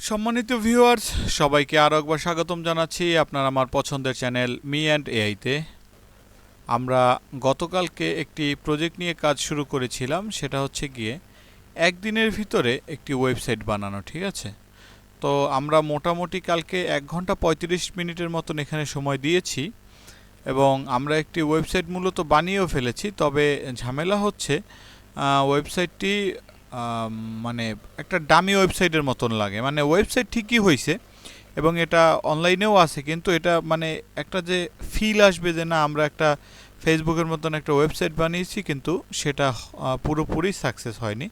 সম্মানিত ভিউয়ার্স, সবাইকে আরও একবার স্বাগতম জানাচ্ছি আপনার আমার পছন্দের চ্যানেল মি অ্যান্ড এআইতে। আমরা গতকালকে একটি প্রজেক্ট নিয়ে কাজ শুরু করেছিলাম, সেটা হচ্ছে গিয়ে একদিনের ভিতরে একটি ওয়েবসাইট বানানো। ঠিক আছে, তো আমরা মোটামুটি কালকে 1 ঘন্টা 35 মিনিটের মতন এখানে সময় দিয়েছি এবং আমরা একটি ওয়েবসাইট মূলত বানিয়েও ফেলেছি। তবে ঝামেলা হচ্ছে ওয়েবসাইটটি মানে একটা ডামি ওয়েবসাইটের মতন লাগে। মানে ওয়েবসাইট ঠিকই হয়েছে এবং এটা অনলাইনেও আছে, কিন্তু এটা মানে একটা যে ফিল আসবে যে না আমরা একটা ফেসবুকের মতন একটা ওয়েবসাইট বানিয়েছি, কিন্তু সেটা পুরোপুরি সাকসেস হয়নি।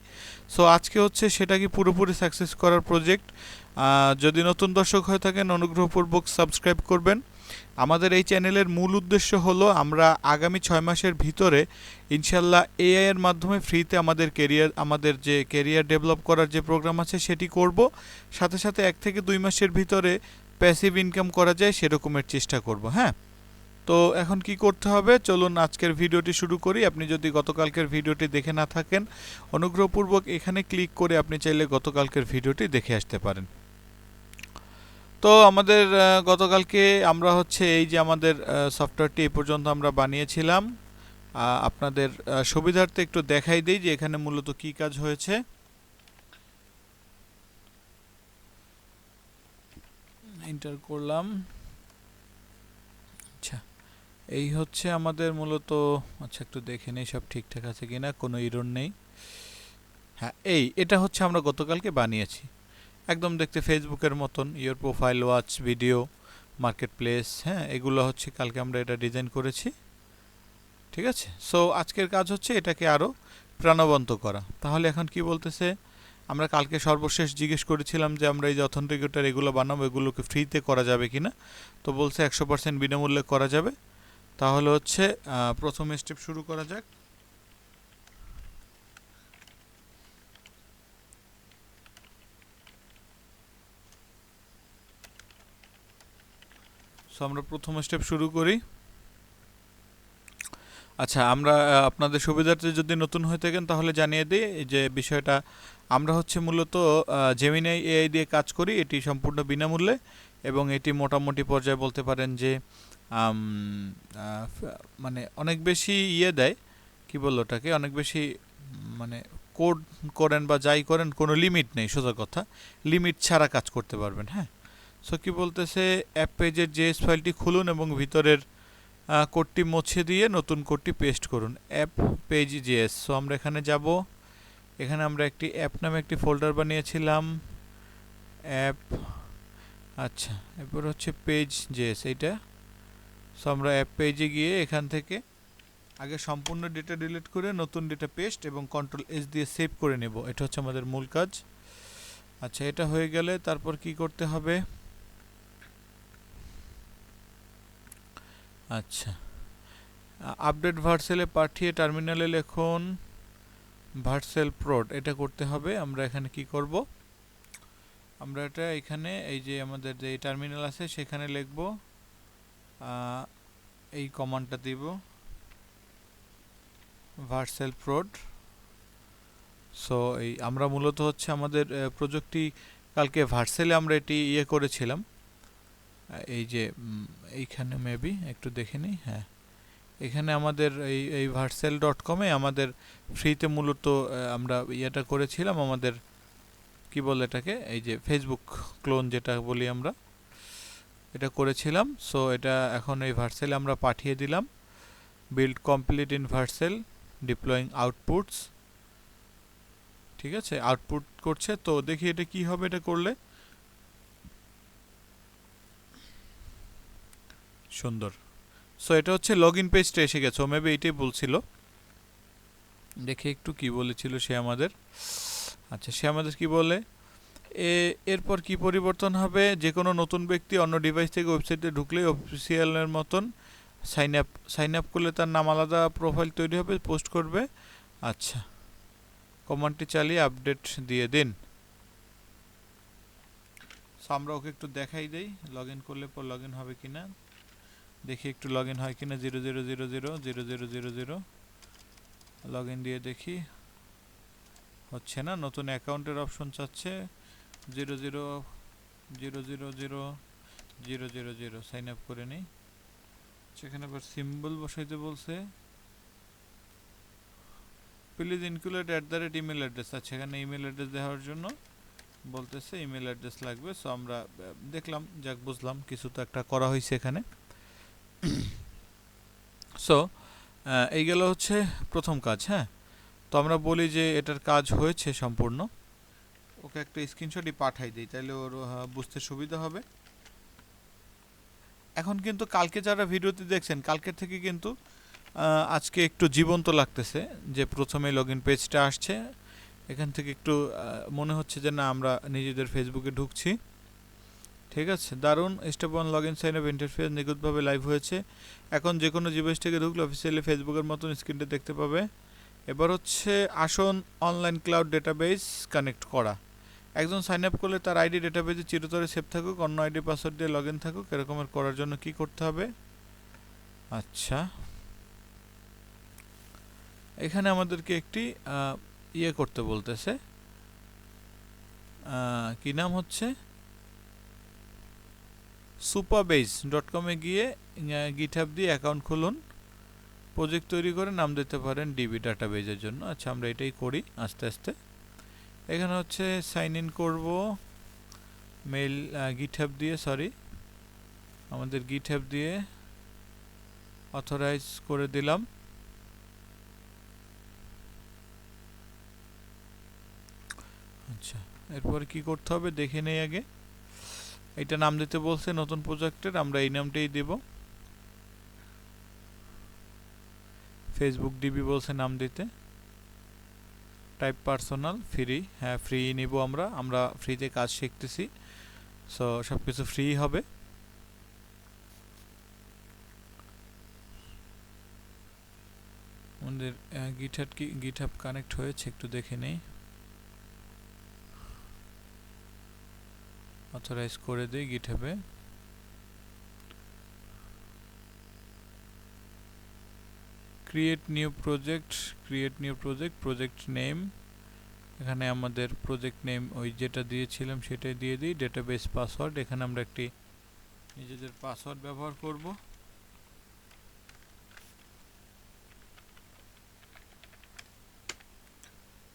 সো আজকে হচ্ছে সেটা কি পুরোপুরি সাকসেস করার প্রজেক্ট। যদি নতুন দর্শক হয়ে থাকেন অনুগ্রহপূর্বক সাবস্ক্রাইব করবেন। আমাদের এই চ্যানেলের মূল উদ্দেশ্য হলো আমরা আগামী 6 মাসের ভিতরে ইনশাল্লাহ এআই এর মাধ্যমে ফ্রিতে আমাদের যে কেরিয়ার ডেভেলপ করার যে প্রোগ্রাম আছে সেটি করব। সাথে সাথে 1 থেকে 2 মাসের ভিতরে প্যাসিভ ইনকাম করা যায় সেরকমের চেষ্টা করব। হ্যাঁ, তো এখন কি করতে হবে, চলুন আজকের ভিডিওটি শুরু করি। আপনি যদি গতকালকের ভিডিওটি দেখে না থাকেন, অনুগ্রহপূর্বক এখানে ক্লিক করে আপনি চাইলে গতকালকের ভিডিওটি দেখে আসতে পারেন। তো আমাদের গতকালকে আমরা হচ্ছে এই যে আমাদের সফটওয়্যারটি এই পর্যন্ত আমরা বানিয়েছিলাম। আপনাদের সুবিধার্থে একটু দেখাই দিই যে এখানে মূলত কি কাজ হয়েছে। এন্টার করলাম। আচ্ছা, এই হচ্ছে আমাদের মূলত। আচ্ছা, একটু দেখে নেই সব ঠিকঠাক আছে কিনা, কোনো এরর নেই। হ্যাঁ, এটা হচ্ছে আমরা গতকালকে বানিয়েছি, একদম দেখতে ফেসবুকের মতন। Your profile, watch, video, market place, হ্যাঁ, এগুলো হচ্ছে কালকে আমরা এটা ডিজাইন করেছি। ঠিক আছে, সো আজকের কাজ হচ্ছে এটাকে আরও প্রাণবন্ত করা। তাহলে এখন কি বলতেছে, আমরা কালকে সর্বশেষ জিজ্ঞেস করেছিলাম যে আমরা এই যে অথেন্টিকেটর এগুলো বানাবো, এগুলোকে ফ্রিতে করা যাবে কিনা। তো বলছে 100% বিনামূল্যে করা যাবে। তাহলে হচ্ছে প্রথম স্টেপ শুরু করা যাক। সো আমরা প্রথম স্টেপ শুরু করি। আচ্ছা, আমরা আপনাদের সুবিধার্থে যদি নতুন হয়ে থাকেন তাহলে জানিয়ে দিই যে বিষয়টা আমরা হচ্ছে মূলত জেমিনাই এআই দিয়ে কাজ করি। এটি সম্পূর্ণ বিনামূল্যে এবং এটি মোটামুটি পর্যায়ে বলতে পারেন যে মানে অনেক বেশি দেয়, কি বললো ওটাকে, অনেক বেশি মানে কোড করেন বা যাই করেন কোনো লিমিট নেই, সোজা কথা লিমিট ছাড়া কাজ করতে পারবেন। হ্যাঁ, সো কি বলতেছে, অ্যাপ পেজের জেএস ফাইলটি খুলুন এবং ভিতরের কোডটি মুছে দিয়ে নতুন কোডটি পেস্ট করুন। App page JS. সো আমরা এখানে যাব। এখানে আমরা একটি অ্যাপ নামে একটি ফোল্ডার বানিয়েছিলাম, অ্যাপ। আচ্ছা, এরপর হচ্ছে পেজ জেএস এইটা। সো আমরা অ্যাপ পেজে গিয়ে এখান থেকে আগে সম্পূর্ণ ডেটা ডিলিট করে নতুন ডেটা পেস্ট এবং কন্ট্রোল-এস দিয়ে সেভ করে নেব। এটা হচ্ছে আমাদের মূল কাজ। আচ্ছা, এটা হয়ে গেলে তারপর কি করতে হবে। আচ্ছা, আপডেট ভার্সেলে পাঠিয়ে টার্মিনালে লিখুন ভার্সেল প্রোড, এটা করতে হবে। আমরা এখানে কি করব, আমরা এটা এখানে এই যে আমাদের যে টার্মিনাল আছে সেখানে লিখব, এই কমান্ডটা দিব ভার্সেল প্রোড। সো এই আমরা মূলত হচ্ছে আমাদের প্রযুক্তি কালকে ভার্সেলে আমরা এটি করেছিলাম। এই যে এইখানে মেবি একটু দেখে নিই। হ্যাঁ, এখানে আমাদের এই ভার্সেল.com-এ আমাদের ফ্রিতে মূলত আমরা এটা করেছিলাম, আমাদের কি বলে এটাকে, এই যে ফেসবুক ক্লোন যেটা বলি আমরা, এটা করেছিলাম। সো এটা এখন এই ভার্সেলে আমরা পাঠিয়ে দিলাম। Build complete in ভার্সেল, ডিপ্লয়িং outputs. ঠিক আছে, আউটপুট করছে। তো দেখি এটা কি হবে এটা করলে। সুন্দর। সো এটা হচ্ছে লগ ইন পেজটা এসে গেছে। ও মেবি এইটাই বলছিল, দেখে একটু কি বলেছিল সে আমাদের। আচ্ছা, সে আমাদের কি বলে, এরপর কি পরিবর্তন হবে, যে কোনো নতুন ব্যক্তি অন্য ডিভাইস থেকে ওয়েবসাইটে ঢুকলে অফিসিয়ালের মতন সাইন আপ করলে তার নাম আলাদা প্রোফাইল তৈরি হবে, পোস্ট করবে। আচ্ছা, কমান্ডটি চালিয়ে আপডেট দিয়ে দিন। সো আমরা ওকে একটু দেখাই দেই লগ ইন করলে পর লগ ইন হবে কিনা, দেখি একটু লগ ইন হয় কিনা। 00000000 লগ ইন দিয়ে দেখি, হচ্ছে না। নতুন অ্যাকাউন্টের অপশন চাচ্ছে। 00 00000 সাইন আপ করে নিই। সেখানে আবার সিম্বল বসাইতে বলছে, প্লিজ ইনক্লুড @ইমেল অ্যাড্রেস। আচ্ছা, এখানে ইমেল অ্যাড্রেস দেওয়ার জন্য বলতেছে ইমেল অ্যাড্রেস লাগবে। সো আমরা দেখলাম, যাক বুঝলাম কিছু তো একটা করা হয়েছে এখানে। সো এই গেল হচ্ছে প্রথম কাজ। হ্যাঁ, তো আমরা বলি যে এটার কাজ হয়েছে সম্পূর্ণ, ওকে একটা স্ক্রিনশটই পাঠাই দিই, তাহলে ওর বুঝতে সুবিধা হবে। এখন কিন্তু কালকে যারা ভিডিওতে দেখছেন, কালকের থেকে কিন্তু আজকে একটু জীবন্ত লাগতেছে, যে প্রথমে লগইন পেজটা আসছে, এখান থেকে একটু মনে হচ্ছে যে না আমরা নিজেদের ফেসবুকে ঢুকছি। ঠিক আছে, দারুণ। Step 1 login sign up interface নিখুঁতভাবে লাইভ হয়েছে। এখন যে কোনো ডিভাইস থেকে ঢুকলে অফিসিয়ালি ফেসবুকের মতন স্ক্রিনটা দেখতে পাবে। এবার হচ্ছে আসন অনলাইন ক্লাউড ডেটাবেস কানেক্ট করা। একজন সাইন আপ করলে তার আইডি ডেটাবেজে চিরতরে সেভ থাকুক, অন্য আইডি পাসওয়ার্ড দিয়ে লগ ইন থাকুক, এরকমের করার জন্য কি করতে হবে? আচ্ছা, এখানে আমাদেরকে একটি ইয়ে করতে বলতেছে, কি নাম হচ্ছে, superbase.com-এ গিয়ে গিটহাব দিয়ে অ্যাকাউন্ট খুলুন, প্রজেক্ট তৈরি করে নাম দিতে পারেন ডিবি ডাটাবেজের জন্য। আচ্ছা, আমরা এটাই করি আস্তে আস্তে। এখানে হচ্ছে সাইন ইন করব মেল গিটহাব দিয়ে, সরি আমাদের গিটহাব দিয়ে অথরাইজ করে দিলাম। আচ্ছা, এরপর কি করতে হবে দেখে নেই আগে। এটা নাম দিতে বলছে নতুন প্রজেক্টের, আমরা এই নামটাই দেব। ফেসবুক ডিবি বলছে নাম দিতে। টাইপ পার্সোনাল, ফ্রি, হ্যাঁ ফ্রি নিব আমরা ফ্রিতে কাজ শিখতেছি, সো সব কিছু ফ্রি হবে। আমাদের গিটহাব কানেক্ট হয়েছে, একটু দেখে নেই। অথরাইজ করে দিই গিটহাবে। Create new project, project name, এখানে আমাদের প্রজেক্ট নেম ওই যেটা দিয়েছিলাম সেটাই দিয়ে দিই। ডেটাবেস পাসওয়ার্ড, এখানে আমরা একটি নিজেদের পাসওয়ার্ড ব্যবহার করব।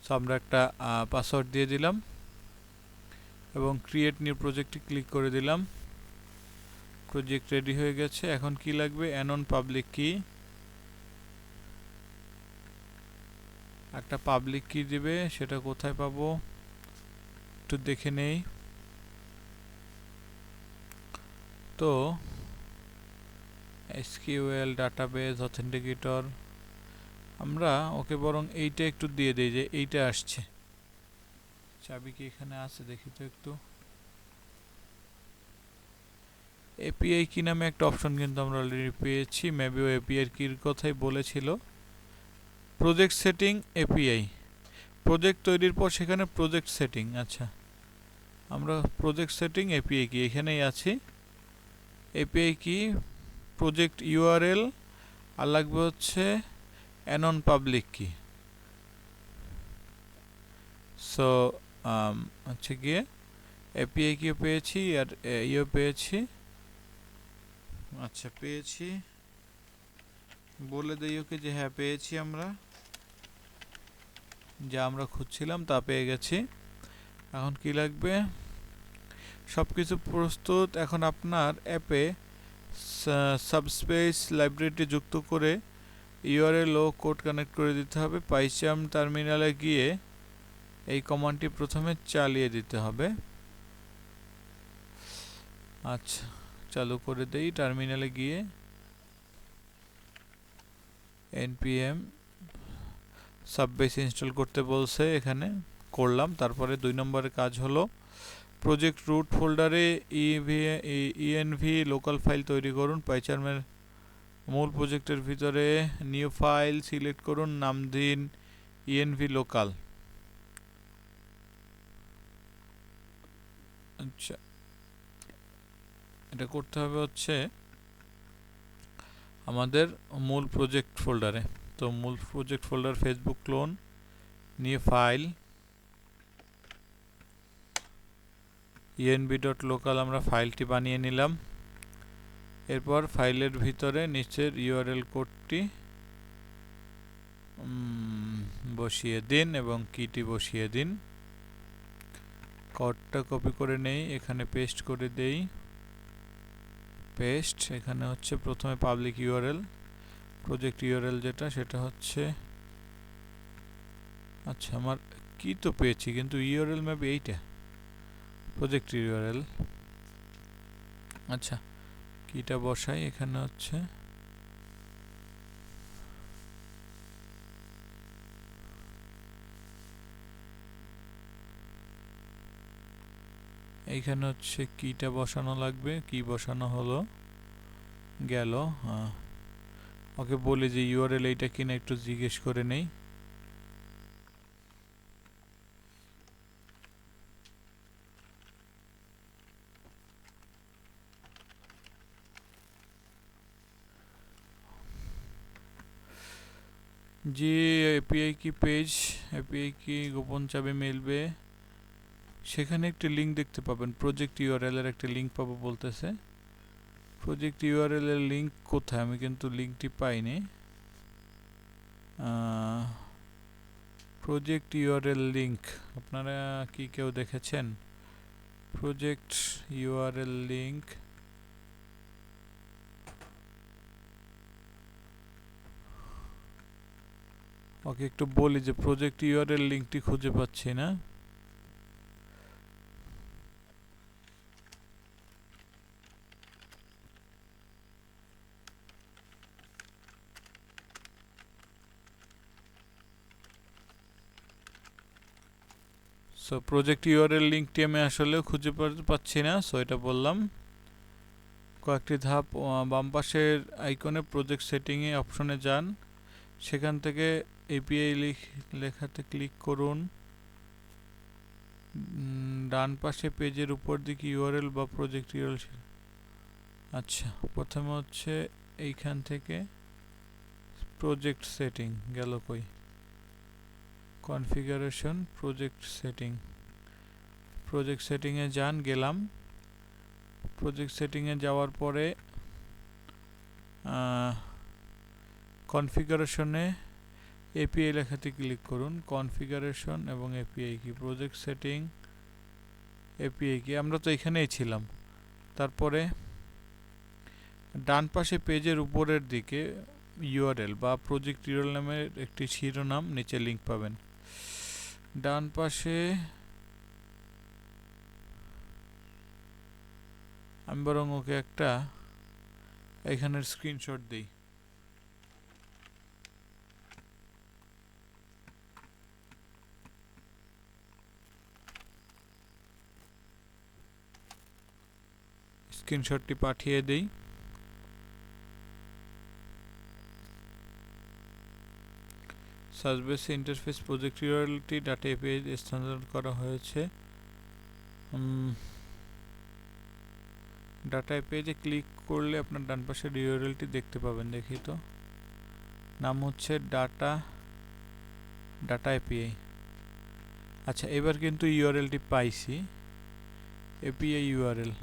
সো আমরা একটা পাসওয়ার্ড দিয়ে দিলাম এবং ক্রিয়েট নিউ প্রজেক্টে ক্লিক করে দিলাম। প্রজেক্ট রেডি হয়ে গেছে। এখন কি লাগবে? অ্যানন পাবলিক কি, একটা পাবলিক কি দিবে, সেটা কোথায় পাবো একটু দেখে নেই। তো এসকিউএল ডাটাবেস অথেন্টিকেটর, আমরা ওকে বরং এইটা একটু দিয়ে দিই, যে এইটা আসছে। চাবি কি এখানে আছে দেখি তো একটু। এপিআই কি নামে একটা অপশন কিন্তু আমরা অলরেডি পেয়েছি, মেবি ও এপিআই কির কথাই বলেছিল। প্রজেক্ট সেটিং এপিআই, প্রজেক্ট তৈরির পর সেখানে প্রজেক্ট সেটিং। আচ্ছা, আমরা প্রজেক্ট সেটিং এপিআই কি এখানেই আছি। এপিআই কি, প্রজেক্ট ইউআরএল, আর লাগবে হচ্ছে অ্যানন পাবলিক কি। সো হচ্ছে গিয়ে এপিআই কিও পেয়েছি আর ইও পেয়েছি। আচ্ছা, পেয়েছি, বলে দিই ওকে যে হ্যাঁ পেয়েছি, আমরা যা আমরা খুঁজছিলাম তা পেয়ে গেছি। এখন কি লাগবে? সব কিছু প্রস্তুত। এখন আপনার অ্যাপে সাবস্পেস লাইব্রেরিটি যুক্ত করে ইউআরএল ও কোড কানেক্ট করে দিতে হবে। পাইচাম টার্মিনালে গিয়ে এই কমান্ডটি প্রথমে চালিয়ে দিতে হবে। আচ্ছা, চালু করে দেই। টার্মিনালে গিয়ে npm সাববেস ইনস্টল করতে বলছে, এখানে করলাম। তারপরে 2 নম্বরের কাজ হলো প্রজেক্ট রুট ফোল্ডারে env লোকাল ফাইল তৈরি করুন। পাইচার্মের মূল প্রজেক্টের ভিতরে নিউ ফাইল সিলেক্ট করুন, নাম দিন env লোকাল। আচ্ছা, এটা করতে হবে হচ্ছে আমাদের মূল প্রজেক্ট ফোল্ডারে। তো মূল project folder Facebook clone, new file, env.local আমরা ফাইলটি বানিয়ে নিলাম। এরপর ফাইলের ভিতরে নিচের ইউআরএল কোডটি বসিয়ে দিন এবং কিটি বসিয়ে দিন। কোডটা কপি করে নেই, এখানে পেস্ট করে দেই। পেস্ট। এখানে হচ্ছে প্রথমে পাবলিক ইউআরএল, প্রজেক্ট ইউআরএল যেটা সেটা হচ্ছে, আচ্ছা আমার কি তো পেয়েছি কিন্তু ইউআরএল ম্যাপ এইটা প্রজেক্ট ইউআরএল। আচ্ছা কিটা বসাই, এখানে হচ্ছে এইখানে হচ্ছে কিটা বসানো লাগবে। কি বসানো হলো গেল। ওকে বলি যে ইউআরএল এইটা কিনা একটু জিজ্ঞেস করে নেই। जी एपीआई की पेज, एपीआई की গোপন চাবি মিলবে, সেখানে একটা লিংক দেখতে পাবেন। প্রজেক্ট ইউআরএল এর একটা লিংক পাবো বলতেছে। প্রজেক্ট ইউআরএল এর লিংক কোথায়? আমি কিন্তু লিংকটি পাইনি। প্রজেক্ট ইউআরএল লিংক আপনারা কি কেউ দেখেছেন? প্রজেক্ট ইউআরএল লিংক, ওকে একটু বলি যে প্রজেক্ট ইউআরএল লিংকটি খুঁজে পাচ্ছি না। সো প্রজেক্ট ইউআরএল লিংকটি আমি আসলেও খুঁজে পাচ্ছি না। সো এটা বললাম। কয়েকটি ধাপ, বাম পাশের আইকনে প্রজেক্ট সেটিংয়ে অপশনে যান, সেখান থেকে এপিআই লেখাতে ক্লিক করুন। ডান পাশে পেজের উপর দিকে ইউআরএল বা প্রজেক্ট ইউআরএল। আচ্ছা প্রথমে হচ্ছে এইখান থেকে প্রজেক্ট সেটিং গেল কই, কনফিগারেশন প্রজেক্ট সেটিং, প্রজেক্ট সেটিংয়ে যান। গেলাম। প্রজেক্ট সেটিংয়ে যাওয়ার পরে কনফিগারেশনে এপিআই লেখাতে ক্লিক করুন। কনফিগারেশন এবং এপিআই কি, প্রজেক্ট সেটিং এপিআই কি, আমরা তো এখানেই ছিলাম। তারপরে ডান পাশে পেজের উপরের দিকে ইউআরএল বা প্রজেক্ট ইউআরএল নামের একটি শিরোনাম, নিচে লিংক পাবেন। ডান পাশে আমি বরং ওকে একটা এখানের স্ক্রিনশট দিই। স্ক্রিনশটটি পাঠিয়ে দেই। সার্চবেস ইন্টারফেস প্রজেক্ট ইউআরএলটি ডাটা এপিআই স্থানান্তর করা হয়েছে। ডাটা এপিআইতে ক্লিক করলে আপনার ডান পাশের ইউআরএলটি দেখতে পাবেন। দেখি তো, নাম হচ্ছে ডাটা এপিআই। আচ্ছা এবার কিন্তু ইউআরএলটি পাইছি, এপিআই ইউআরএল।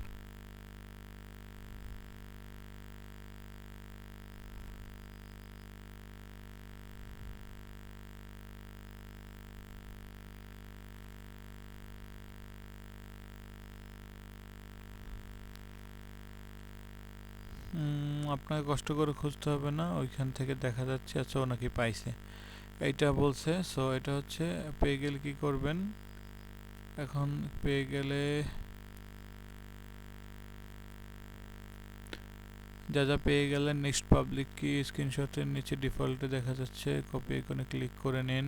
আপনাকে কষ্ট করে খুঁজতে হবে না, ওইখান থেকে দেখা যাচ্ছে। আচ্ছা ও নাকি পাইছে, এইটা বলছে। সো এটা হচ্ছে পেয়ে গেলে কি করবেন, এখন পেয়ে গেলে যা যা পেয়ে গেলেন, নেক্সট পাবলিক কি স্ক্রিনশটের নিচে ডিফল্টে দেখা যাচ্ছে, কপি আইকনে ক্লিক করে নিন।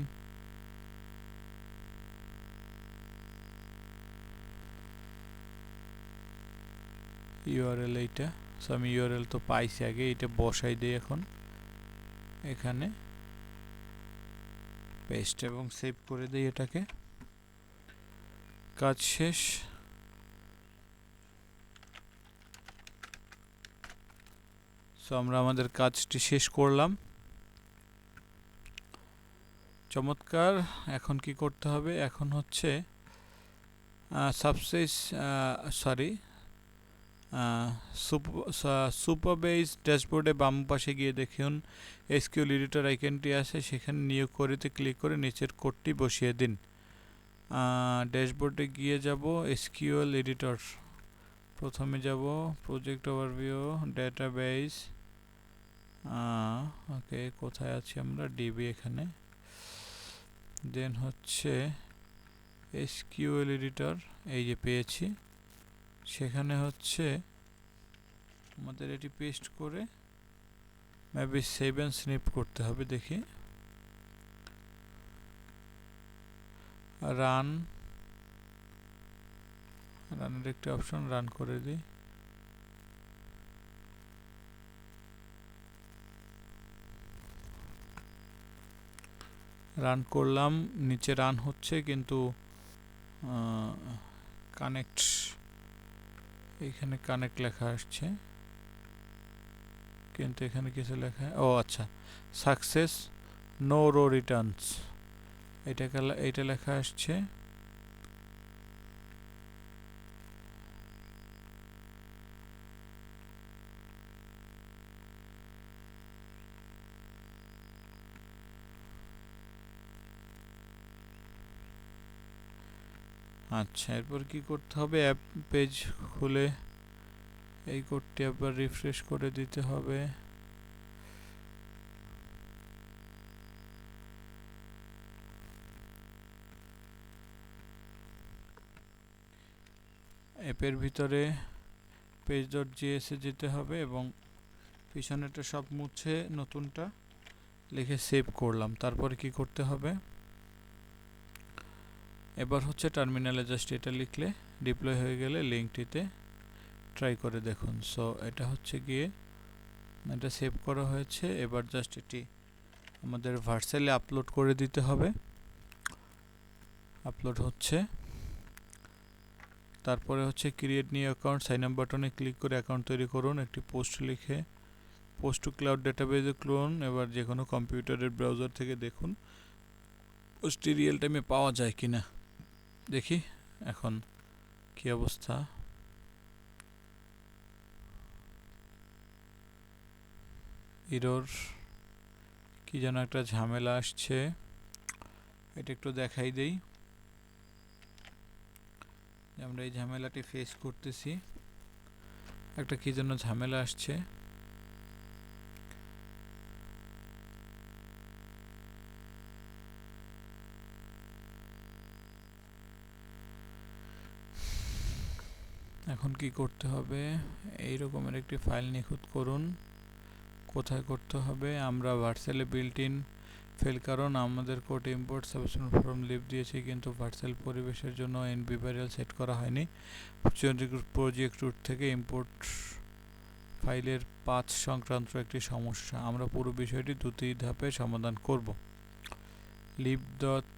ইউআরএল এইটা। সো আমি ইউআরএল তো পাইছি আগে, এটা বসাই দিই এখন এখানে, পেস্ট এবং সেভ করে দিই এটাকে। কাজ শেষ। সো আমরা আমাদের কাজটি শেষ করলাম। চমৎকার। এখন কি করতে হবে, এখন হচ্ছে সাবসেস সরি সুপারবেজ ড্যাশবোর্ডে বাম পাশে গিয়ে দেখুন এসকিউএল এডিটর আইকনটি আছে, সেখানে নিয়োগ করেতে ক্লিক করে নিচের কোডটি বসিয়ে দিন। ড্যাশবোর্ডে গিয়ে যাব এসকিউএল এডিটর, প্রথমে যাব প্রজেক্ট ওভারভিউ, ডেটাবেস, ওকে কোথায় আছি আমরা, ডিবি এখানে, দেন হচ্ছে এসকিউএল এডিটর, এই যে পেয়েছি, সেখানে হচ্ছে আমাদের এটি পেস্ট করে মেবি সেভ অ্যান্ড স্নিপ করতে হবে, দেখি রানের একটি অপশন, রান করে দিই। রান করলাম, নিচে রান হচ্ছে কিন্তু কানেক্ট, এখানে কানেক্ট লেখা আসছে কিন্তু এখানে কিছু লেখা, ও আচ্ছা, সাকসেস নো রো রিটার্নস, এইটা লেখা আসছে। আচ্ছা, এরপর কি করতে হবে, অ্যাপ পেজ খুলে এই কোডটি আবার রিফ্রেশ করে দিতে হবে। অ্যাপের ভিতরে page.js এ যেতে হবে এবং পিছনেরটা সব মুছে নতুনটা লিখে সেভ করলাম। তারপরে কি করতে হবে, এবার হচ্ছে টার্মিনালে জাস্ট এটা লিখলে ডিপ্লয় হয়ে গেলে লিঙ্কটিতে ট্রাই করে দেখুন। সো এটা হচ্ছে গিয়ে এটা সেভ করা হয়েছে, এবার জাস্ট এটি আমাদের ভার্সেলে আপলোড করে দিতে হবে। আপলোড হচ্ছে, তারপরে হচ্ছে create new account, sign up বাটনে ক্লিক করে অ্যাকাউন্ট তৈরি করুন, একটি পোস্ট লিখে পোস্ট টু ক্লাউড ডেটাবেজে ক্লোন। এবার যে কোনো কম্পিউটারের ব্রাউজার থেকে দেখুন পোস্টটি রিয়েল টাইমে পাওয়া যায় কিনা, দেখি এখন কি অবস্থা। এরর কি যেন একটা ঝামেলা আসছে, এটা একটু দেখাই দেই। আমরা এই ঝামেলাটি ফেস করতেছি, একটা কি যেন ঝামেলা আসছে। এখন কি করতে হবে, এই রকমের একটি ফাইল নিখুঁত করুন। কোথায় করতে হবে, আমরা ভার্সেলে বিল্ট ইন ফেল, কারণ আমাদের code import submission form live দিয়েছি কিন্তু ভার্সেল পরিবেশের জন্য এনভি ভ্যারিয়েবল সেট করা হয়নি। প্রজেক্ট রুট থেকে ইম্পোর্ট ফাইলের পাথ সংক্রান্ত একটি সমস্যা, আমরা পুরো বিষয়টি দুটি ধাপে সমাধান করব। লিভ ডট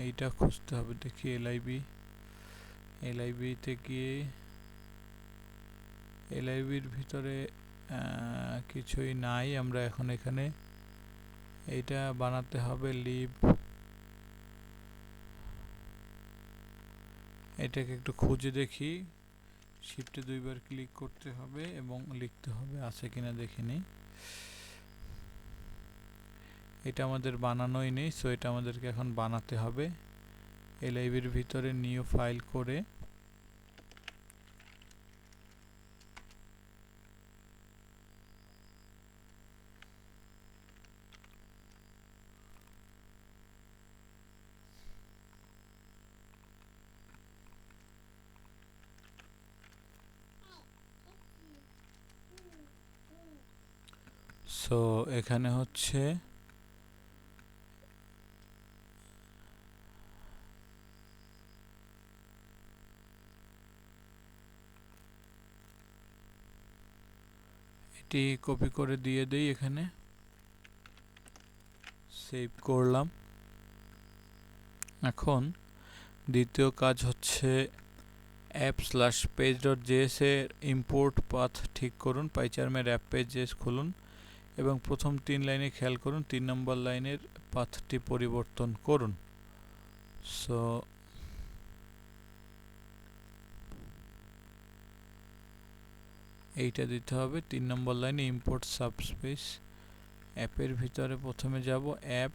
এইটা খুঁজতে হবে, দেখি এলআইবিতে গিয়ে এলআইবির ভিতরে কিছুই নাই, আমরা এখন এখানে এইটা বানাতে হবে লিভ, এটাকে একটু খুঁজে দেখি, শিফটে দুইবার ক্লিক করতে হবে এবং লিখতে হবে আছে কিনা দেখিনি। এটা আমাদের বানানোই নেই, সো এটা আমাদেরকে এখন বানাতে হবে। এলআইবির ভিতরে নিউ ফাইল করে সো এখানে হচ্ছে এটি কপি করে দিয়ে দেই, এখানে সেভ করলাম। এখন দ্বিতীয় কাজ হচ্ছে app/page.js এর ইম্পোর্ট পাথ ঠিক করুন, পাইচার্মের অ্যাপ পেজেস খুলুন এবং প্রথম 3 লাইনে খেয়াল করুন 3 নম্বর লাইনের পাথটি পরিবর্তন করুন। সো এইটা দিতে হবে 3 নম্বর লাইনে ইম্পোর্ট সাবস্পেস। অ্যাপের ভিতরে প্রথমে যাব অ্যাপ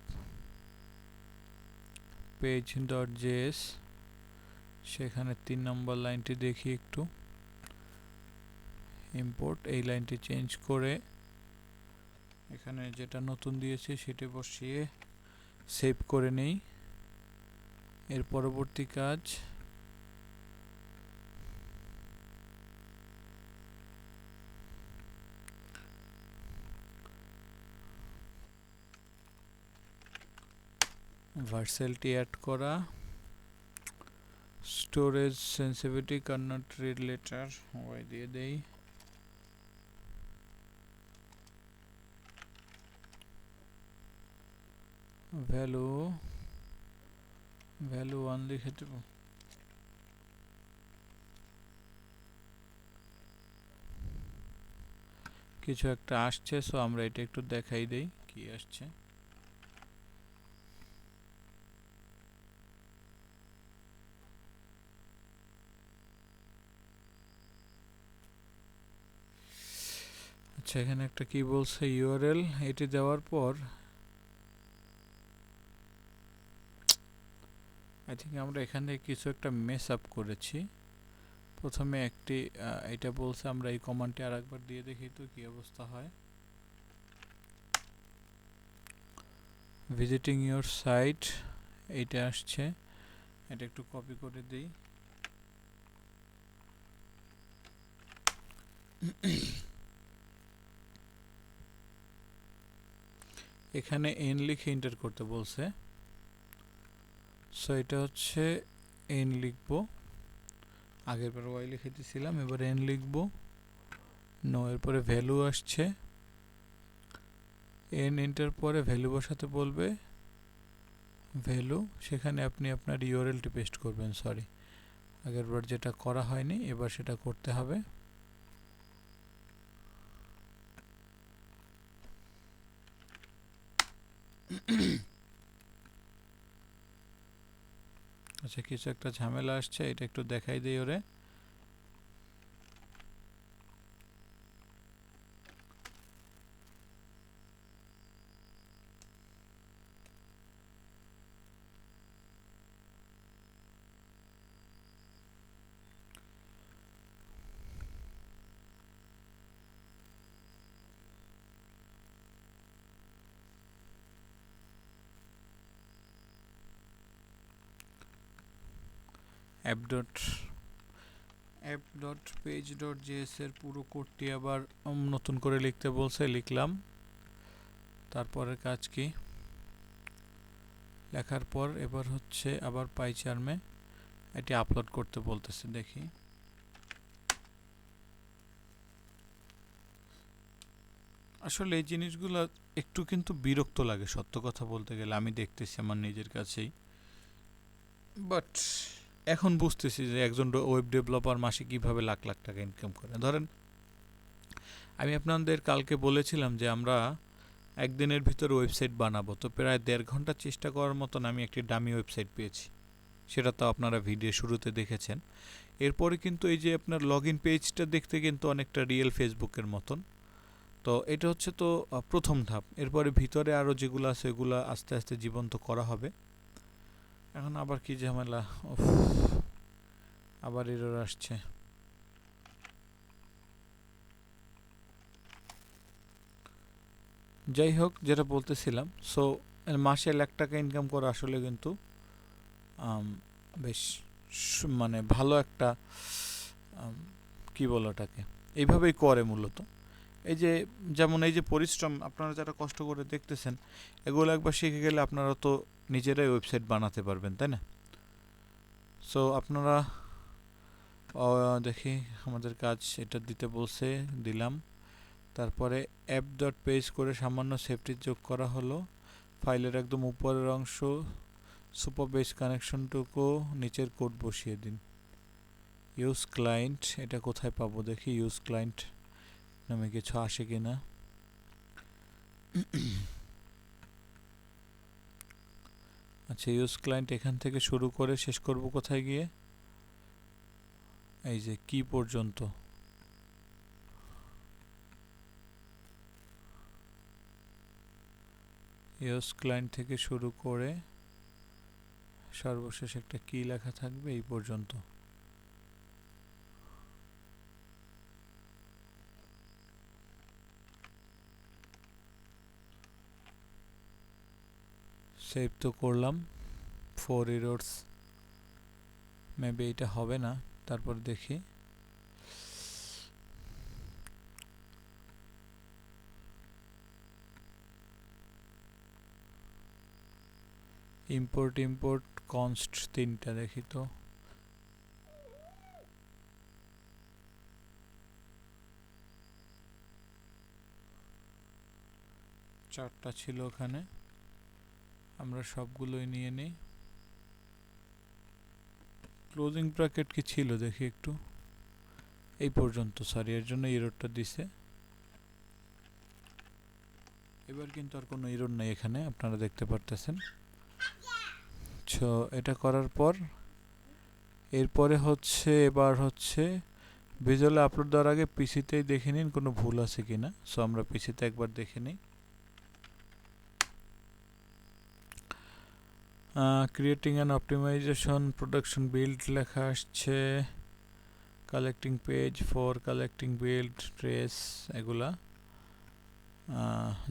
পেজ ডট জেএস, সেখানে 3 নম্বর লাইনটি দেখি একটু। ইম্পোর্ট এই লাইনটি চেঞ্জ করে এখানে যেটা নতুন দিয়েছি সেটি বসিয়ে সেভ করে নেই। এর পরবর্তী কাজ ভার্সেলটি অ্যাড করা, storage sensitivity cannot read letter Y দিয়ে দেই। ভ্যালু 1 লিখে দেব। কিছু একটা আসছে, সো আমরা এটা একটু দেখাই দেই কি আসছে। আচ্ছা, এখানে একটা কি বলছে ইউআরএল, এটি দেওয়ার পর আই থিঙ্ক আমরা এখানে কিছু একটা মেস আপ করেছি। প্রথমে একটি এটা বলছে, আমরা এই কমান্ডটি আরেকবার দিয়ে দেখি তো কি অবস্থা হয়। ভিজিটিং ইউর সাইট এইটা আসছে, এটা একটু কপি করে দেই। এখানে এন লিখে এন্টার করতে বলছে, সো এটা হচ্ছে এন লিখবো। আগের বার ওয়াই লিখে দিয়েছিলাম, এবার এন লিখবো। নো, এরপরে ভ্যালু আসছে, এন এন্টার পরে ভ্যালু বসাতে বলবে, ভ্যালু, সেখানে আপনি আপনার ইউআরএলটি পেস্ট করবেন। সরি, আগের বার যেটা করা হয়নি এবার সেটা করতে হবে। আচ্ছা, কিছু একটা ঝামেলা আসছে, এটা একটু দেখাই দিই ওরে। App dot page dot JS এর পুরো কোডটি আবার নতুন করে লিখতে বলছে, লিখলাম। তারপরের কাজ কি, লেখার পর এবার হচ্ছে আবার পাইচার্মে এটি আপলোড করতে বলতেছে। দেখি, আসলে এই জিনিসগুলো একটু কিন্তু বিরক্ত লাগে সত্য কথা বলতে গেলে, আমি দেখতেছি আমার নিজের কাছেই। বাট এখন বুঝতেছি যে একজন ওয়েব ডেভেলপার মাসে কিভাবে লাখ লাখ টাকা ইনকাম করে। ধরেন আমি আপনাদের কালকে বলেছিলাম যে আমরা একদিনের ভিতরে ওয়েবসাইট বানাবো, তো প্রায় 1.5 ঘন্টা চেষ্টা করার মতন আমি একটি ডামি ওয়েবসাইট পেয়েছি। সেটা তো আপনারা ভিডিও শুরুতে দেখেছেন। এরপরে কিন্তু এই যে আপনার লগ ইন পেজটা দেখতে কিন্তু অনেকটা রিয়েল ফেসবুকের মতন। তো এটা হচ্ছে তো প্রথম ধাপ। এরপরে ভিতরে আরও যেগুলো আছে এগুলো আস্তে আস্তে জীবন্ত করা হবে। এখন আবার কি ঝামেলা, উফ, আবার এরর আসছে। যাই হোক, যেটা বলতেছিলাম, সো মাসে 1 লাখ টাকা ইনকাম করা আসলে কিন্তু বেশ মানে ভালো একটা কি বলো ওটাকে, এইভাবেই করে মূলত। এই যে যেমন এই যে পরিশ্রম, আপনারা যারা কষ্ট করে দেখতেছেন, এগুলো একবার শিখে গেলে আপনারা তো নিজেরাই ওয়েবসাইট বানাতে পারবেন, তাই না? সো আপনারা দেখি আমাদের কাজ এটা দিতে বলছে, দিলাম। তারপরে অ্যাপ ডট পেজ করে সামান্য সেফটি যোগ করা হলো। ফাইলের একদম উপরের অংশ সুপার বেস কানেকশনটুকু নিচের কোড বসিয়ে দিন। ইউজ ক্লায়েন্ট, এটা কোথায় পাবো দেখি, ইউজ ক্লায়েন্ট নামে কিছু আসে কিনা। আচ্ছা, ইউজ ক্লায়েন্ট এখান থেকে শুরু করে শেষ করব কোথায় গিয়ে, এই যে কি পর্যন্ত। ইউজ ক্লায়েন্ট থেকে শুরু করে সর্বশেষ একটা কি লেখা থাকবে এই পর্যন্ত। সেভ তো করলাম, 4 এরর্স, মেবি এটা হবে না, তারপর দেখি। ইম্পোর্ট কনস্ট 3টা দেখি তো। চারটা ছিল ওখানে, আমরা সবগুলোই নিয়ে নিই। ক্লোজিং ব্র্যাকেট কি ছিল দেখি একটু, এই পর্যন্ত, সরি এর জন্য এররটা দিছে। এবার কিন্তু আর কোনো এরর নেই এখানে, আপনারা দেখতে পারতেছেন। সো এটা করার পর এরপরে হচ্ছে এবার হচ্ছে ভিজুয়ালে আপলোড দেওয়ার আগে পিসিতেই দেখে নিন কোনো ভুল আছে কিনা। সো আমরা পিসিতে একবার দেখে নিই। Creating and optimization production build লেখা আসছে, collecting page for collecting build trace, এগুলা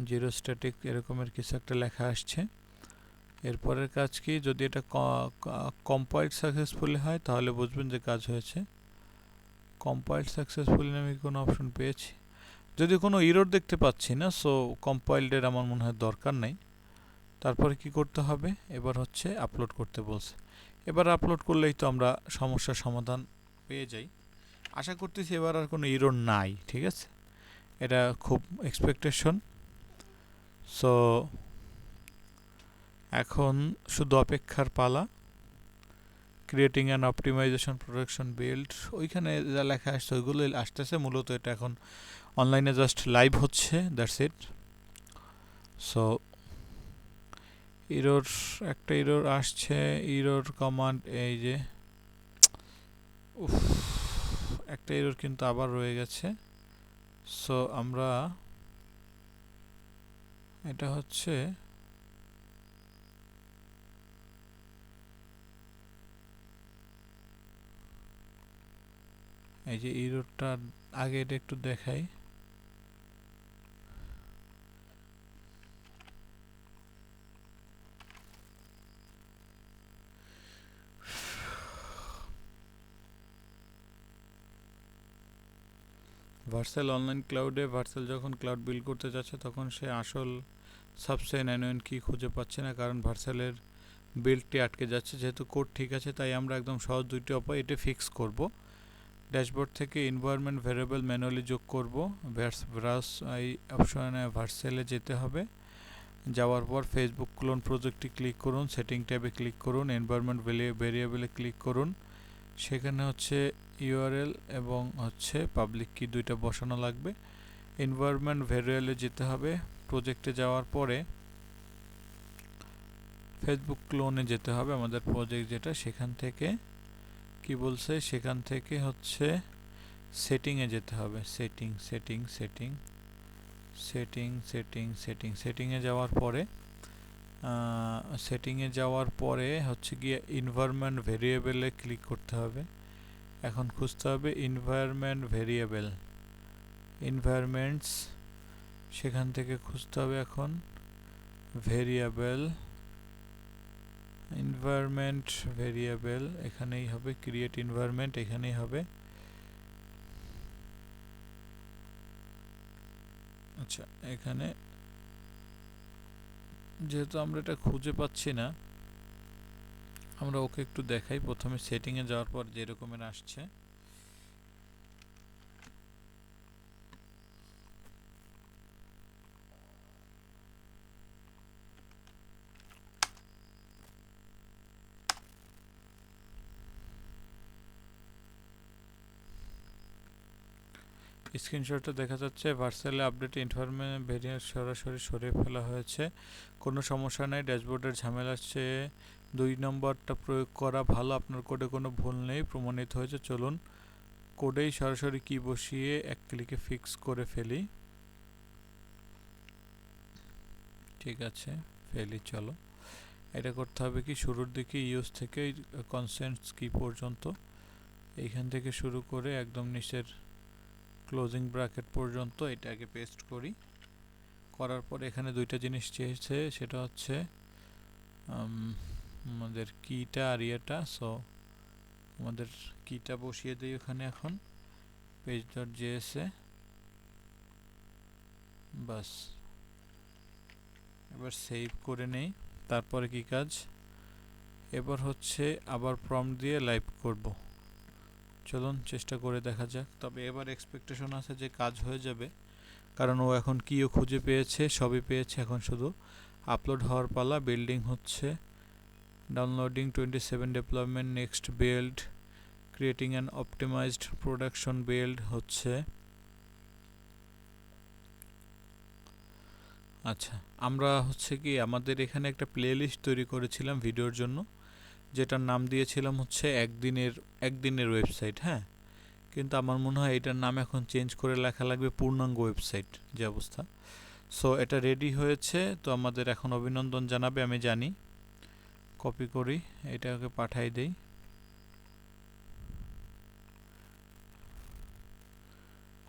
জিরো স্ট্যাটিক এরকমের কিছু একটা লেখা আসছে। এরপরের কাজ কি, যদি এটা কম্পাইলড সাকসেসফুলি হয় তাহলে বুঝবেন যে কাজ হয়েছে। কম্পাইলড সাকসেসফুলি নামে কোনো অপশন পেয়েছি, যদি কোনো এরর দেখতে পাচ্ছি না, সো কম্পাইলডের আমার মনে হয় দরকার নেই। তারপরে কি করতে হবে, এবার হচ্ছে আপলোড করতে বলছে। এবার আপলোড করলেই তো আমরা সমস্যার সমাধান পেয়ে যাই। আশা করতেছি এবার আর কোনো এরর নাই, ঠিক আছে, এটা খুব এক্সপেকটেশন। সো এখন শুধু অপেক্ষার পালা। Creating and optimization production build, ওইখানে যা লেখা আসছে ওইগুলো আসতেছে। মূলত এটা এখন অনলাইনে জাস্ট লাইভ হচ্ছে, দ্যাটস ইট। সো এরর, একটা এরর আসছে, এরর কমান্ড, এই যে উফ, একটা এরর কিন্তু আবার রয়ে গেছে। সো আমরা এটা হচ্ছে এই যে এররটা আগে এটা একটু দেখাই। ভার্সেল অনলাইন ক্লাউডে ভার্সেল যখন ক্লাউড বিল্ড করতে যাচ্ছে তখন সে আসল সাবসে ন্যানোয়েন কি খুঁজে পাচ্ছে না, কারণ ভার্সেলের বিল্ডটি আটকে যাচ্ছে। যেহেতু কোড ঠিক আছে তাই আমরা একদম সহজ দুইটি উপায় এটা ফিক্স করব। ড্যাশবোর্ড থেকে এনভায়রনমেন্ট ভেরিয়েবল ম্যানুয়ালি যোগ করব। ব্রাউজ এই অপশনে ভার্সেলে যেতে হবে, যাওয়ার পর ফেসবুক ক্লোন প্রজেক্টটি ক্লিক করুন, সেটিং ট্যাবে ক্লিক করুন, এনভায়রনমেন্ট ভেরিয়েবলে ক্লিক করুন। সেখানে হচ্ছে ইউআরএল এবং হচ্ছে পাবলিক কি দুইটা বসানো লাগবে। এনভায়রনমেন্ট ভেরিয়েবলে যেতে হবে, প্রজেক্টে যাওয়ার পরে ফেসবুক ক্লোনে যেতে হবে আমাদের প্রজেক্ট যেটা, সেখান থেকে কি বলছে, সেখান থেকে হচ্ছে সেটিংয়ে যেতে হবে। সেটিংয়ে যাওয়ার পরে হচ্ছে গিয়ে এনভায়রনমেন্ট ভেরিয়েবলে ক্লিক করতে হবে। এখন খুঁজতে হবে এনভায়রনমেন্টস, সেখান থেকে খুঁজতে হবে এখন এনভায়রনমেন্ট ভেরিয়েবল, এখানেই হবে ক্রিয়েট এনভায়রনমেন্ট, এখানেই হবে। আচ্ছা, এখানে যেহেতু আমরা এটা খুঁজে পাচ্ছি না, আমরা ওকে একটু দেখাই। প্রথমে সেটিংয়ে যাওয়ার পর যে রকমের আসছে, স্ক্রিনশটে দেখা যাচ্ছে ভার্সেলে আপডেট ইনফরমেশন ভেরিয়েন্ট সরাসরি সরিয়ে ফেলা হয়েছে, কোনো সমস্যা নেই। ড্যাশবোর্ডের ঝামেলা আসছে, 2 নম্বরটা প্রয়োগ করা ভালো, আপনার কোডে কোনো ভুল নেই, প্রমাণিত হয়েছে। চলুন কোডেই সরাসরি কি বসিয়ে এক ক্লিকে ফিক্স করে ফেলি। ঠিক আছে, ফেলি। চলো এটা করতে হবে কি, শুরুর দিকে ইউজ থেকে কনসেন্টস কি পর্যন্ত, এইখান থেকে শুরু করে একদম নিচের ক্লোজিং ব্র্যাকেট পর্যন্ত এটা আগে পেস্ট করি। করার পর এখানে দুইটা জিনিস চেয়েছে, সেটা হচ্ছে আমাদের কিটা আর ইয়েটা। সো আমাদের কিটা বসিয়ে দিই ওখানে এখন page.js এ। বাস, এবার সেভ করে নেই। তারপরে কি কাজ, এবার হচ্ছে আবার প্রম্পট দিয়ে লাইভ করব। চলুন চেষ্টা করে দেখা যাক। তবে এবার এক্সপেকটেশন আছে যে কাজ হয়ে যাবে, কারণ ও এখন কিও খুঁজে পেয়েছে, সবই পেয়েছে। এখন শুধু আপলোড হওয়ার পালা। বিল্ডিং হচ্ছে, downloading 27 development, next build, creating an optimised production build হচ্ছে। আচ্ছা, আমরা হচ্ছে কি আমাদের এখানে একটা প্লেলিস্ট তৈরি করেছিলাম ভিডিওর জন্য, যেটার নাম দিয়েছিলাম হচ্ছে একদিনের ওয়েবসাইট। হ্যাঁ, কিন্তু আমার মনে হয় এটার নাম এখন চেঞ্জ করে লেখা লাগবে পূর্ণাঙ্গ ওয়েবসাইট, যে অবস্থা। সো এটা রেডি হয়েছে, তো আমাদের এখন অভিনন্দন জানাবে, আমি জানি। কপি করি, এটাকে পাঠাই দেই।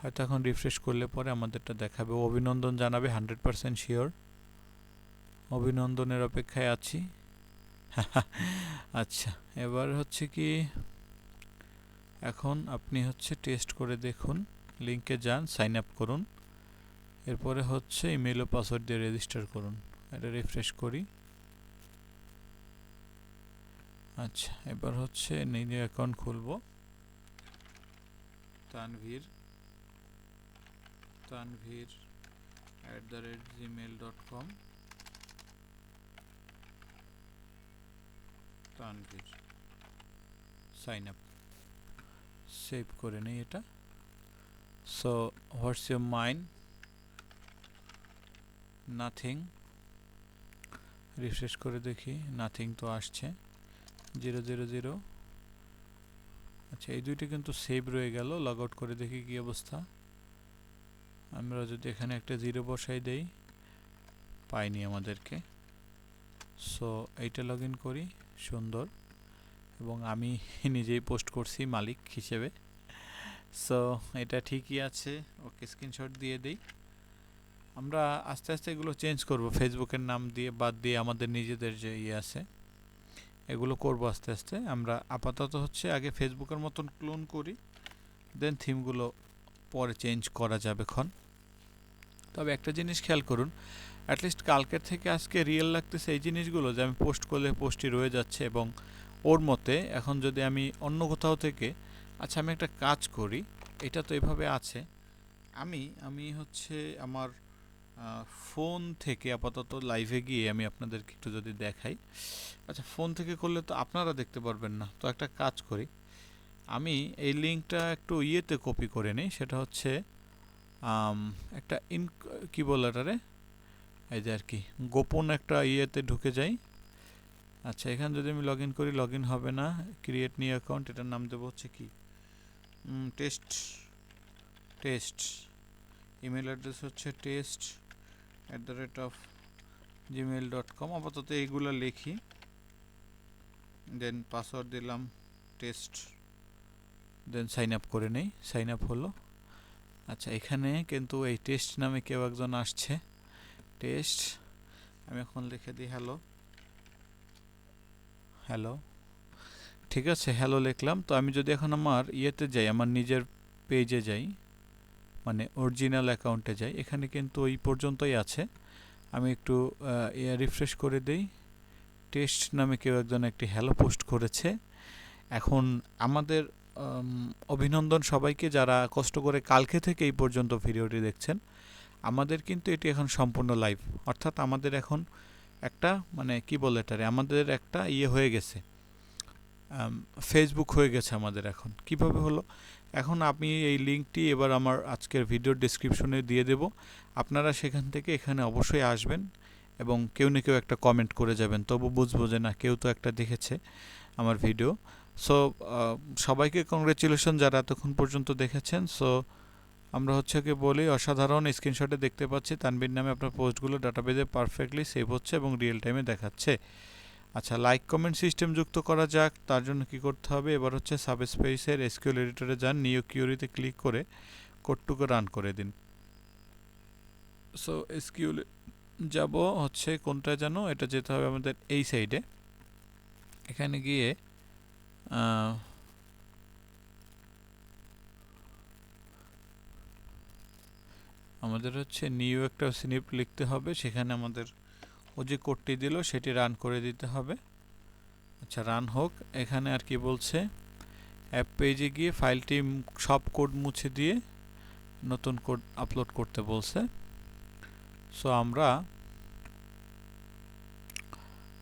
হয়তো এখন রিফ্রেশ করলে পরে আমাদেরটা দেখাবে, অভিনন্দন জানাবে 100% শিওর। অভিনন্দনের অপেক্ষায় আছি। আচ্ছা, এবার হচ্ছে কি, এখন আপনি হচ্ছে টেস্ট করে দেখুন, লিংকে যান, সাইন আপ করুন, এরপরে হচ্ছে ইমেল ও পাসওয়ার্ড দিয়ে রেজিস্টার করুন। এটা রিফ্রেশ করি। আচ্ছা, এবার হচ্ছে নিজে অ্যাকাউন্ট খুলব। tanvir@gmail.com, Tanvir, sign up. Save করে নেই এটা। So what's your mind, nothing. Refresh করে দেখি, নাথিং তো আসছে, 000। আচ্ছা, এই দুইটা কিন্তু সেভ রয়ে গেল। লগ আউট করে দেখি কি অবস্থা। আমরা যদি এখানে একটা 0 বসাই দেই, পাইনি আমাদেরকে। সো এইটা লগ ইন করি, সুন্দর। এবং আমি নিজেই পোস্ট করছি মালিক হিসেবে। সো এটা ঠিকই আছে, ওকে স্ক্রিনশট দিয়ে দিই। আমরা আস্তে আস্তে এগুলো চেঞ্জ করব, ফেসবুকের নাম দিয়ে বাদ দিয়ে আমাদের নিজেদের যে ইয়ে আছে এগুলো করব আস্তে আস্তে। আমরা আপাতত হচ্ছে আগে ফেসবুকের মতন ক্লোন করি, দেন থিমগুলো পরে চেঞ্জ করা যাবে খন। তবে একটা জিনিস খেয়াল করুন, অ্যাটলিস্ট কালকের থেকে আজকে রিয়েল লাগতেছে এই জিনিসগুলো, যে আমি পোস্ট করলে পোস্টই রয়ে যাচ্ছে। এবং ওর মতে এখন যদি আমি অন্য কোথাও থেকে, আচ্ছা আমি একটা কাজ করি, এটা তো এভাবে আছে, আমি হচ্ছে আমার ফোন থেকে আপাতত লাইভে গিয়ে আমি আপনাদেরকে একটু যদি দেখাই। আচ্ছা, ফোন থেকে করলে তো আপনারা দেখতে পারবেন না, তো একটা কাজ করি, আমি এই লিঙ্কটা একটু ইয়েতে কপি করে নিই। সেটা হচ্ছে একটা কি বলে এটারে, এই যে আর কি গোপন একটা ইয়েতে ঢুকে যাই। আচ্ছা, এখানে যদি আমি লগ ইন করি, লগ ইন হবে না। ক্রিয়েট নিউ অ্যাকাউন্ট, এটার নাম দেবো হচ্ছে কি, টেস্ট। ইমেল অ্যাড্রেস হচ্ছে test@gmail.com। আপাতত এইগুলো লিখি, দেন পাসওয়ার্ড দিলাম টেস্ট, দেন সাইন আপ করে নেই। সাইন আপ হলো। আচ্ছা, এখানে কিন্তু এই টেস্ট নামে কেউ একজন আসছে, টেস্ট। আমি এখন লিখে দিই হ্যালো। ঠিক আছে, হ্যালো লিখলাম। তো আমি যদি এখন আমার ইয়েতে যাই, আমার নিজের পেজে যাই, মানে অরিজিনাল অ্যাকাউন্টে যাই, এখানে কিন্তু ওই পর্যন্তই আছে। আমি একটু রিফ্রেশ করে দেই। টেস্ট নামে কেউ একজন একটি হ্যালো পোস্ট করেছে। এখন আমাদের অভিনন্দন সবাইকে যারা কষ্ট করে কালকে থেকে এই পর্যন্ত ভিডিওটি দেখছেন। আমাদের কিন্তু এটি এখন সম্পূর্ণ লাইভ, অর্থাৎ আমাদের এখন একটা মানে কি বলে এটারে, আমাদের একটা ইয়ে হয়ে গেছে, ফেসবুক হয়ে গেছে আমাদের এখন। কিভাবে হলো, এখন আমি এই লিঙ্কটি এবার আমার আজকের ভিডিওর ডেসক্রিপশনে দিয়ে দেব। আপনারা সেখান থেকে এখানে অবশ্যই আসবেন এবং কেউ না কেউ একটা কমেন্ট করে যাবেন, তবু বুঝবো যে না, কেউ তো একটা দেখেছে আমার ভিডিও। সো সবাইকে কংগ্রেচুলেশন যারা এতক্ষণ পর্যন্ত দেখেছেন। সো আমরা হচ্ছে কি বলি, অসাধারণ স্ক্রিনশটে দেখতে পাচ্ছি তানভীর নামে আপনার পোস্টগুলো ডাটাবেজে পারফেক্টলি সেভ হচ্ছে এবং রিয়েল টাইমে দেখাচ্ছে। আচ্ছা, লাইক কমেন্ট সিস্টেম যুক্ত করা যাক। তার জন্য কি করতে হবে, এবার হচ্ছে সাবস্পেসের এসকিউএল এডিটরে যান, নিউ কিউরিতে ক্লিক করে কোডটুকু রান করে দিন। সো এসকিউএল যাব হচ্ছে কোনটায় যেন, এটা যেতে হবে আমাদের এই সাইডে। এখানে গিয়ে আমাদের হচ্ছে নিউ একটা স্নিপ লিখতে হবে, সেখানে আমাদের ও যে কোডটি দিল সেটি রান করে দিতে হবে। আচ্ছা, রান হোক। এখানে আর কি বলছে, অ্যাপ পেজে গিয়ে ফাইলটি সব কোড মুছে দিয়ে নতুন কোড আপলোড করতে বলছে। সো আমরা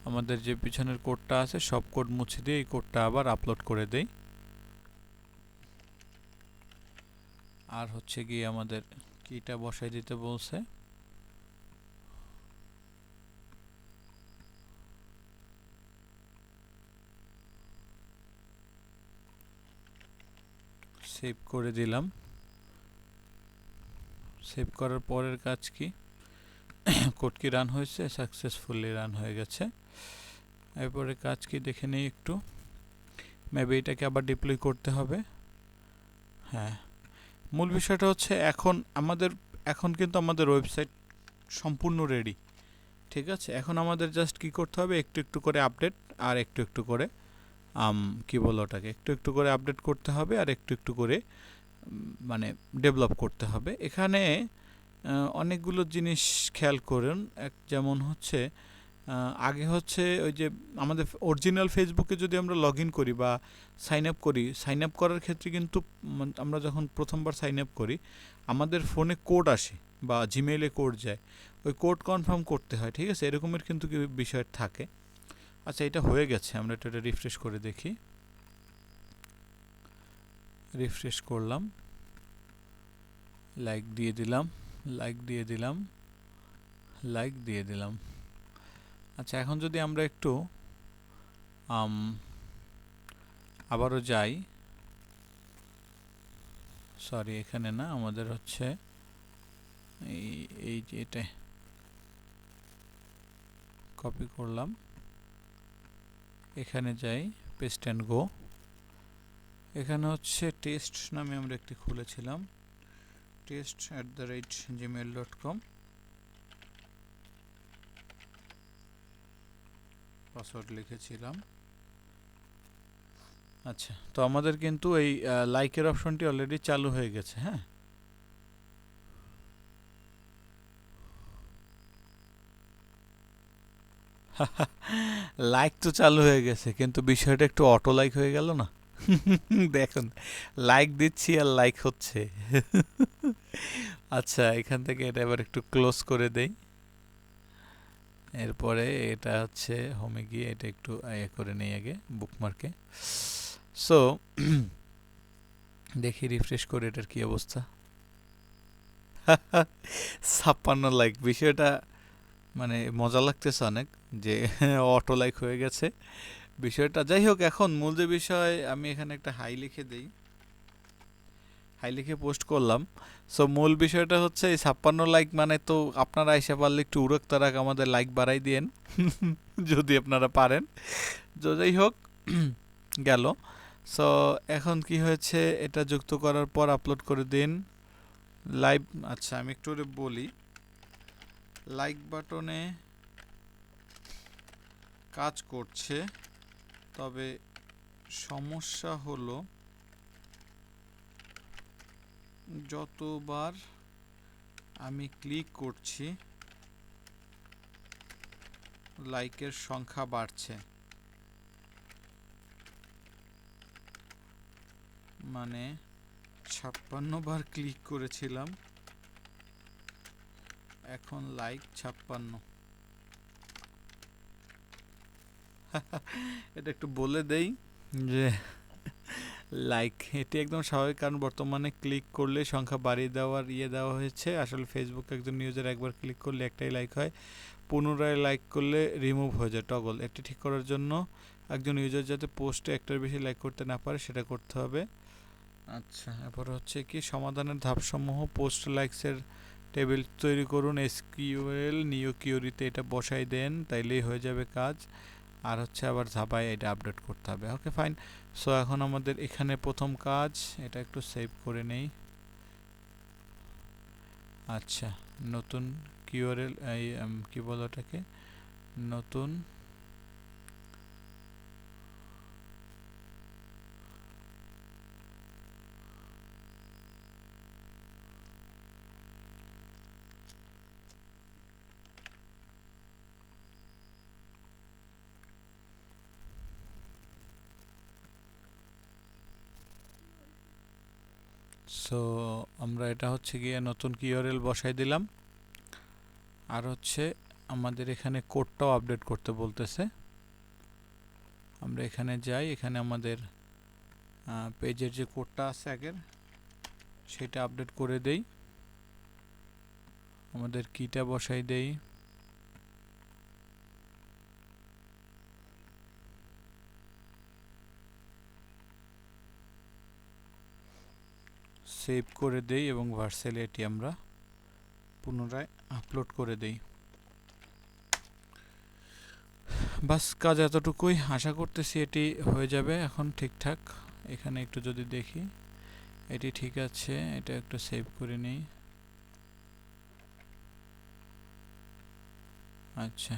আমাদের যে পিছনের কোডটা আছে সব কোড মুছে দিয়ে এই কোডটা আবার আপলোড করে দেই। আর হচ্ছে গিয়ে আমাদের কিটা বসাই দিতে বলছে। সেভ করে দিলাম। সেভ করার পরের কাজ কি, কোড কি রান হয়েছে, সাকসেসফুলি রান হয়ে গেছে। এরপরে কাজ কি দেখে নেই একটু, মেবি এটাকে আবার ডিপ্লয় করতে হবে। হ্যাঁ, মূল বিষয়টা হচ্ছে এখন কিন্তু আমাদের ওয়েবসাইট সম্পূর্ণ রেডি। ঠিক আছে, এখন আমাদের জাস্ট কি করতে হবে, একটু একটু করে আপডেট আর একটু একটু করে কি বলো ওটাকে, একটু একটু করে আপডেট করতে হবে আর একটু একটু করে মানে ডেভেলপ করতে হবে। এখানে অনেকগুলো জিনিস খেয়াল করুন। যেমন হচ্ছে আগে হচ্ছে ওই যে আমাদের অরিজিনাল ফেসবুকে যদি আমরা লগ ইন করি বা সাইন আপ করি, সাইন আপ করার ক্ষেত্রে কিন্তু আমরা যখন প্রথমবার সাইন আপ করি আমাদের ফোনে কোড আসে বা জিমেইলে কোড যায়, ওই কোড কনফার্ম করতে হয়। ঠিক আছে, এরকমের কিন্তু বিষয় থাকে। আচ্ছা, এটা হয়ে গেছে, আমরা এটা রিফ্রেশ করে দেখি। রিফ্রেশ করলাম, লাইক দিয়ে দিলাম, লাইক দিয়ে দিলাম, লাইক দিয়ে দিলাম। আচ্ছা, এখন যদি আমরা একটু আবারও যাই, সরি এখানে না, আমাদের হচ্ছে এই যে এটা কপি করলাম, এখানে যাই, পেস্ট অ্যান্ড গো। এখানে হচ্ছে টেস্ট নামে আমরা একটি খুলেছিলাম, test@gmail.com, পাসওয়ার্ড লিখেছিলাম। আচ্ছা, তো আমাদের কিন্তু এই লাইকের অপশনটি অলরেডি চালু হয়ে গেছে। হ্যাঁ, লাইক তো চালু হয়ে গেছে, কিন্তু বিষয়টা একটু অটো লাইক হয়ে গেল না? দেখুন, লাইক দিচ্ছি আর লাইক হচ্ছে। আচ্ছা, এখান থেকে এটা এবার একটু ক্লোজ করে দেই। এরপরে এটা হচ্ছে হোমে গিয়ে এটা একটু ইয়ে করে নেই আগে বুকমার্কে। সো দেখি রিফ্রেশ করে এটার কি অবস্থা। 56 লাইক, বিষয়টা মানে মজা লাগতেছে অনেক যে অটো লাইক হয়ে গেছে বিষয়টা। যাই হোক, এখন মূল যে বিষয়, আমি এখানে একটা হাই লিখে দেই, হাই লিখে পোস্ট করলাম। সো মূল বিষয়টা হচ্ছে এই 56 লাইক মানে তো আপনারা এসে পারলে একটু উড়ক তারাক আমাদের লাইক বাড়াই দিয়েন যদি আপনারা পারেন। তো যাই হোক, গেল। সো এখন কি হয়েছে, এটা যুক্ত করার পর আপলোড করে দিন লাইভ। আচ্ছা, আমি একটু বলি, লাইক বাটনে কাজ করছে, তবে সমস্যা হলো যতবার আমি ক্লিক করছি লাইকের সংখ্যা বাড়ছে। মানে 56 বার ক্লিক করেছিলাম, এখন লাইক 56। এটা একটু বলে দেই যে লাইক এটি একদম স্বাভাবিক, কারণ বর্তমানে ক্লিক করলে সংখ্যা বাড়িয়ে দেওয়ার দেওয়া হয়েছে। আসলে ফেসবুক একজন ইউজার একবার ক্লিক করলে একটাই লাইক হয়, পুনরায় লাইক করলে রিমুভ হয়ে যায় টগল। এটি ঠিক করার জন্য একজন ইউজার যাতে পোস্টে একটার বেশি লাইক করতে না পারে সেটা করতে হবে। আচ্ছা, এরপর হচ্ছে কি সমাধানের ধাপসমূহ পোস্ট লাইকসের টেবিল তৈরি করুন, এসকিউএল নিউ কিউরিতে এটা বসাই দেন, তাইলেই হয়ে যাবে কাজ। আর হচ্ছে আবার ধাপায় এটা আপডেট করতে হবে। Okay fine. সো এখন আমাদের এখানে প্রথম কাজ, এটা একটু সেভ করে নেই। আচ্ছা, নতুন কিউআরএল এই কি বলে ওটাকে, নতুন সো আমরা এটা হচ্ছে গিয়ে নতুন কিউআরএল বসাই দিলাম। আর হচ্ছে আমাদের এখানে কোডটাও আপডেট করতে বলতেছে। আমরা এখানে যাই, এখানে আমাদের পেজের যে কোডটা আছে আগের সেটা আপডেট করে দেই, আমাদের কিটা বসাই দেই। সেভ করে দেই এবং ভার্সেলে এটি আমরা পুনরায় আপলোড করে দেই। বাস, কাজ এতটুকুই। আশা করতেছি এটি হয়ে যাবে এখন ঠিকঠাক। এখানে একটু যদি দেখি এটি ঠিক আছে, এটা একটু সেভ করে নিই। আচ্ছা,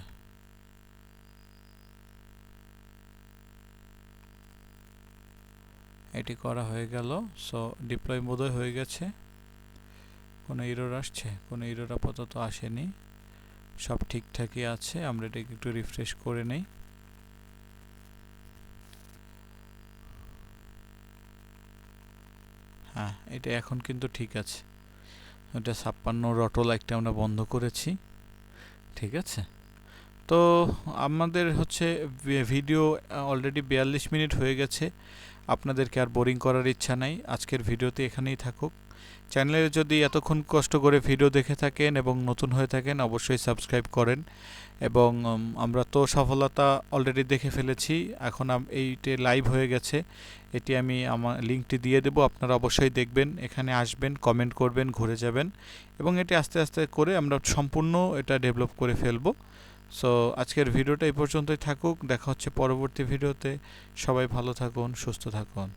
এটি করা হয়ে গেল। সো ডিপ্লয় বোধহয় হয়ে গেছে। কোনো এরর আসছে? কোনো এরর আপাতত আসেনি, সব ঠিকঠাকই আছে। আমরা এটাকে একটু রিফ্রেশ করে নেই। হ্যাঁ, এটা এখন কিন্তু ঠিক আছে। ওটা 56 রটো লাইটটা আমরা বন্ধ করেছি, ঠিক আছে। তো আমাদের হচ্ছে ভিডিও অলরেডি 42 মিনিট হয়ে গেছে। আপনাদেরকে আর বোরিং করার ইচ্ছা নাই, আজকের ভিডিওতে এখানেই থাকুক। চ্যানেলে যদি এতক্ষণ কষ্ট করে ভিডিও দেখে থাকেন এবং নতুন হয়ে থাকেন অবশ্যই সাবস্ক্রাইব করেন। এবং আমরা তো সফলতা অলরেডি দেখে ফেলেছি, এখন এইটি লাইভ হয়ে গেছে। এটি আমি আমার লিঙ্কটি দিয়ে দেবো, আপনারা অবশ্যই দেখবেন, এখানে আসবেন, কমেন্ট করবেন, ঘুরে যাবেন এবং এটি আস্তে আস্তে করে আমরা সম্পূর্ণ এটা ডেভেলপ করে ফেলবো। সো আজকের ভিডিওটা এই পর্যন্তই থাকুক, দেখা হচ্ছে পরবর্তী ভিডিওতে। সবাই ভালো থাকুন, সুস্থ থাকুন।